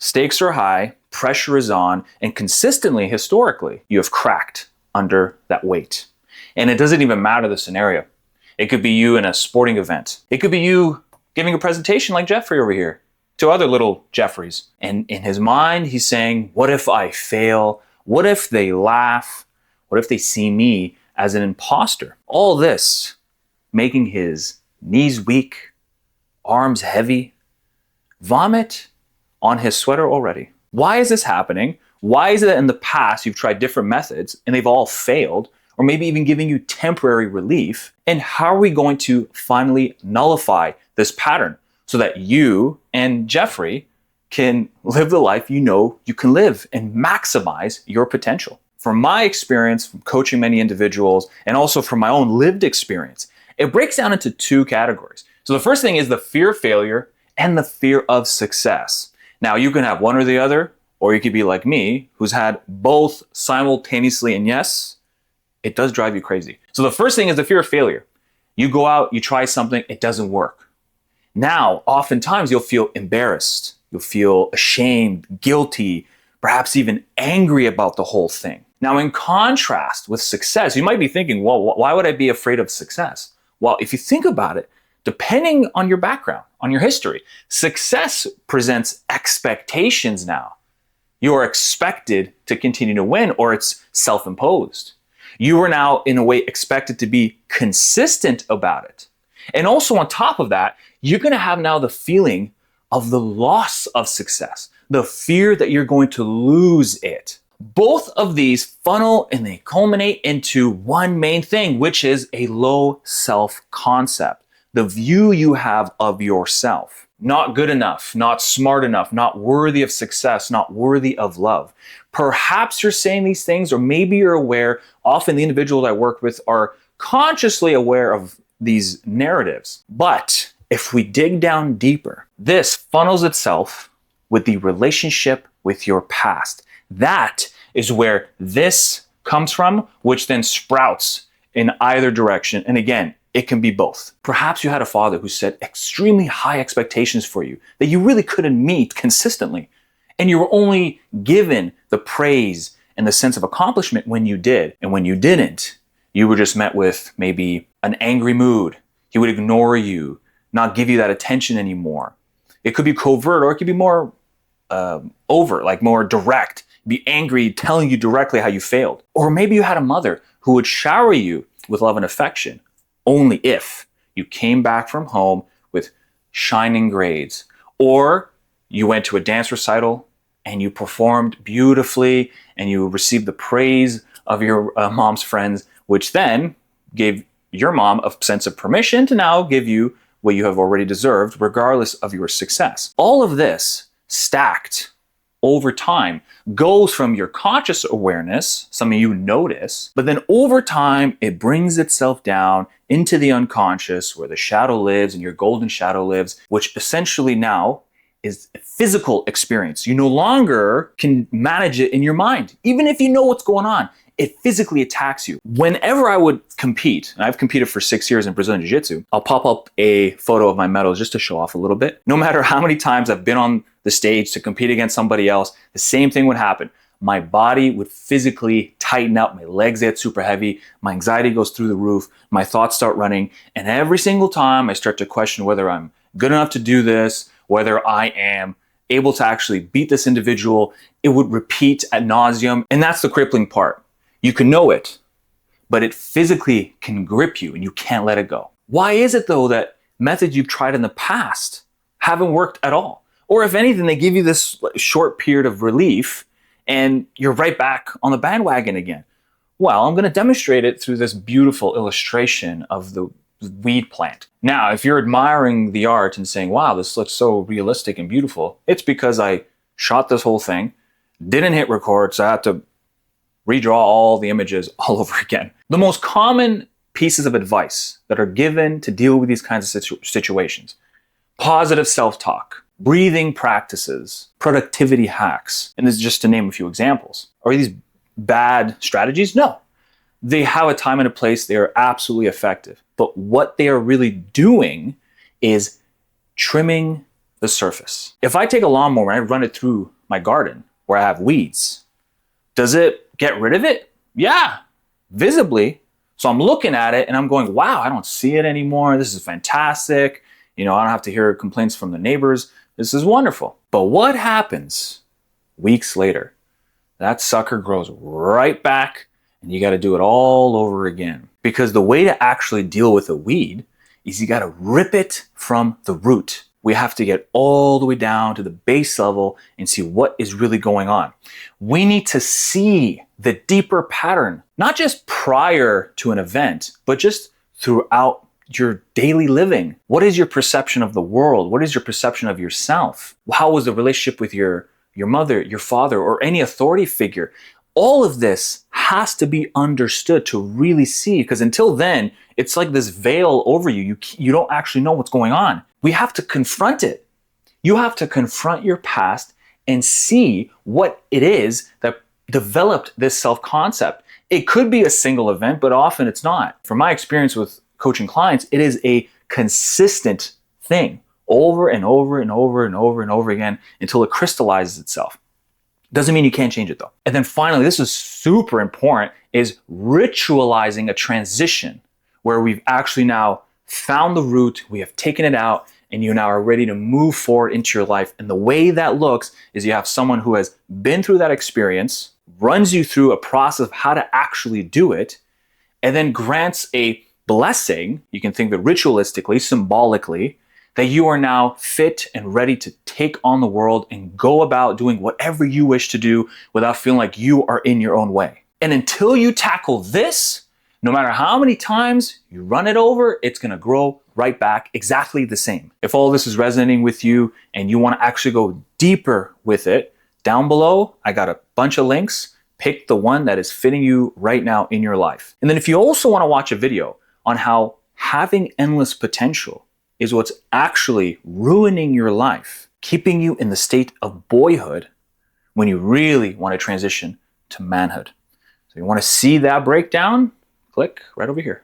Stakes are high, pressure is on, and consistently, historically, you have cracked under that weight. And it doesn't even matter the scenario. It could be you in a sporting event. It could be you giving a presentation like Jeffrey over here to other little Jeffreys. And in his mind, he's saying, what if I fail? What if they laugh? What if they see me as an imposter? All this making his knees weak, arms heavy, vomit on his sweater already. Why is this happening? Why is it that in the past you've tried different methods and they've all failed, or maybe even giving you temporary relief? And how are we going to finally nullify this pattern so that you and Jeffrey can live the life you know you can live and maximize your potential? From my experience, from coaching many individuals, and also from my own lived experience, it breaks down into two categories. So the first thing is the fear of failure and the fear of success. Now, you can have one or the other, or you could be like me, who's had both simultaneously, and yes, it does drive you crazy. So the first thing is the fear of failure. You go out, you try something, it doesn't work. Now, oftentimes you'll feel embarrassed. You'll feel ashamed, guilty, perhaps even angry about the whole thing. Now, in contrast with success, you might be thinking, well, why would I be afraid of success? Well, if you think about it, depending on your background, on your history, success presents expectations now. You are expected to continue to win, or it's self-imposed. You are now, in a way, expected to be consistent about it. And also on top of that, you're going to have now the feeling of the loss of success, the fear that you're going to lose it. Both of these funnel and they culminate into one main thing, which is a low self-concept, the view you have of yourself. Not good enough, not smart enough, not worthy of success, not worthy of love. Perhaps you're saying these things, or maybe you're aware. Often the individuals I work with are consciously aware of these narratives. But if we dig down deeper, this funnels itself with the relationship with your past. That is where this comes from, which then sprouts in either direction. And again, it can be both. Perhaps you had a father who set extremely high expectations for you that you really couldn't meet consistently. And you were only given the praise and the sense of accomplishment when you did. And when you didn't, you were just met with maybe an angry mood. He would ignore you, not give you that attention anymore. It could be covert, or it could be more overt, like more direct. Be angry, telling you directly how you failed. Or maybe you had a mother who would shower you with love and affection only if you came back from home with shining grades. Or you went to a dance recital and you performed beautifully and you received the praise of your mom's friends, which then gave your mom a sense of permission to now give you what you have already deserved, regardless of your success. All of this stacked over time goes from your conscious awareness, something you notice, but then over time, it brings itself down into the unconscious where the shadow lives and your golden shadow lives, which essentially now is a physical experience. You no longer can manage it in your mind. Even if you know what's going on, it physically attacks you. Whenever I would compete, and I've competed for 6 years in Brazilian Jiu-Jitsu, I'll pop up a photo of my medals just to show off a little bit. No matter how many times I've been on the stage to compete against somebody else, the same thing would happen. My body would physically tighten up, my legs get super heavy, my anxiety goes through the roof, my thoughts start running, and every single time I start to question whether I'm good enough to do this, whether I am able to actually beat this individual, it would repeat ad nauseum, and that's the crippling part. You can know it, but it physically can grip you and you can't let it go. Why is it though that methods you've tried in the past haven't worked at all? Or if anything, they give you this short period of relief and you're right back on the bandwagon again. Well, I'm going to demonstrate it through this beautiful illustration of the weed plant. Now, if you're admiring the art and saying, wow, this looks so realistic and beautiful, it's because I shot this whole thing, didn't hit record, so I had to redraw all the images all over again. The most common pieces of advice that are given to deal with these kinds of situations: positive self-talk, breathing practices, productivity hacks, and this is just to name a few examples. Are these bad strategies? No. They have a time and a place. They are absolutely effective. But what they are really doing is trimming the surface. If I take a lawnmower and I run it through my garden where I have weeds, does it get rid of it? Yeah, visibly. So I'm looking at it and I'm going, wow, I don't see it anymore. This is fantastic. I don't have to hear complaints from the neighbors. This is wonderful. But what happens weeks later? That sucker grows right back and you got to do it all over again. Because the way to actually deal with a weed is you got to rip it from the root. We have to get all the way down to the base level and see what is really going on. We need to see the deeper pattern, not just prior to an event, but just throughout your daily living. What is your perception of the world? What is your perception of yourself? How was the relationship with your mother, your father, or any authority figure? All of this has to be understood to really see, because until then, it's like this veil over you. You don't actually know what's going on. We have to confront it. You have to confront your past and see what it is that developed this self-concept. It could be a single event, but often it's not. From my experience with coaching clients, it is a consistent thing over and over and over and over and over again until it crystallizes itself. Doesn't mean you can't change it though. And then finally, this is super important, is ritualizing a transition where we've actually now found the root, we have taken it out, and you now are ready to move forward into your life. And the way that looks is you have someone who has been through that experience, runs you through a process of how to actually do it, and then grants a blessing. You can think of it ritualistically, symbolically, that you are now fit and ready to take on the world and go about doing whatever you wish to do without feeling like you are in your own way. And until you tackle this, no matter how many times you run it over, it's going to grow right back exactly the same. If all this is resonating with you and you want to actually go deeper with it, down below, I got a bunch of links. Pick the one that is fitting you right now in your life. And then if you also want to watch a video on how having endless potential is what's actually ruining your life, keeping you in the state of boyhood when you really want to transition to manhood. So you want to see that breakdown? Click right over here.